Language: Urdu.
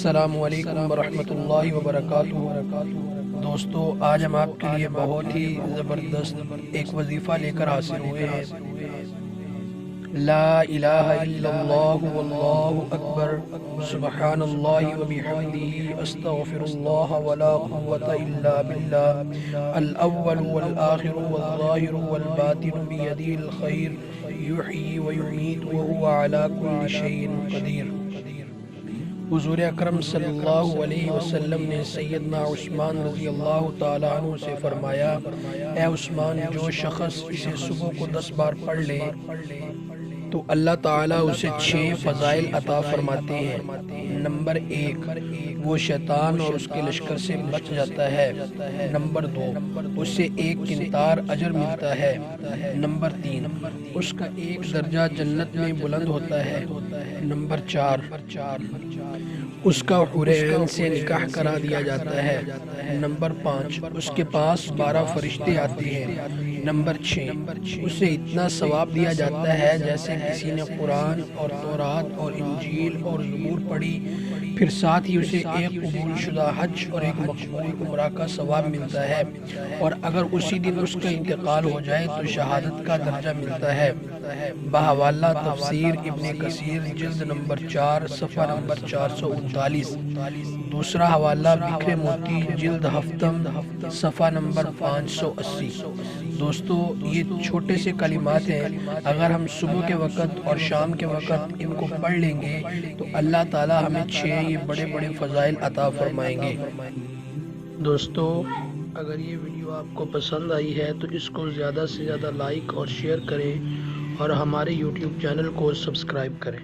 السلام علیکم ورحمۃ اللہ وبرکاتہ۔ دوستو، آج ہم آپ کے لیے بہت ہی زبردست ایک وظیفہ لے کر حاصل ہوئے ہیں۔ لا الہ الا اللہ واللہ اکبر، سبحان اللہ وبحمدہ، استغفر اللہ ولا قوة الا باللہ، الاول والآخر والظاہر والباطن بیدہ الخیر، یحیی ویمیت وہو علی کل شیء قدیر۔ حضور اکرم صلی اللہ علیہ وسلم نے سیدنا عثمان رضی اللہ تعالیٰ عنہ سے فرمایا، اے عثمان، جو شخص اسے صبح کو 10 بار پڑھ لے تو اللہ تعالیٰ اسے 6 فضائل عطا فرماتے ہیں۔ نمبر 1، وہ شیطان اور اس کے لشکر سے بچ جاتا ہے۔ نمبر 2، اسے 1 قنطار اجر ملتا ہے۔ نمبر 3، اس کا 1 درجہ جنت میں بلند ہوتا ہے۔ نمبر 4، اس کا حور عین سے نکاح کرا دیا جاتا ہے۔ نمبر 5، اس کے پاس 12 فرشتے آتے ہیں۔ نمبر 6، اسے اتنا ثواب دیا جاتا ہے جیسے کسی نے قرآن اور تورات اور انجیل اور زبور پڑھی، پھر ساتھ ہی اسے 1 قبول شدہ حج اور 1 مقبول عمرہ کا ثواب ملتا ہے، اور اگر اسی دن اس کا انتقال ہو جائے تو شہادت کا درجہ ملتا ہے۔ بحوالہ تفسیر ابن کثیر، جلد نمبر 4، صفحہ نمبر 439۔ دوسرا حوالہ بکھر موتی، جلد ہفتم، صفحہ نمبر 580۔ دوستو، یہ چھوٹے سے کلمات ہیں، اگر ہم صبح کے وقت اور شام کے وقت ان کو پڑھ لیں گے تو اللہ تعالی ہمیں 6 یہ بڑے بڑے فضائل عطا فرمائیں گے۔ دوستو، اگر یہ ویڈیو آپ کو پسند آئی ہے تو اس کو زیادہ سے زیادہ لائک اور شیئر کریں، اور ہمارے YouTube چینل کو سبسکرائب کریں۔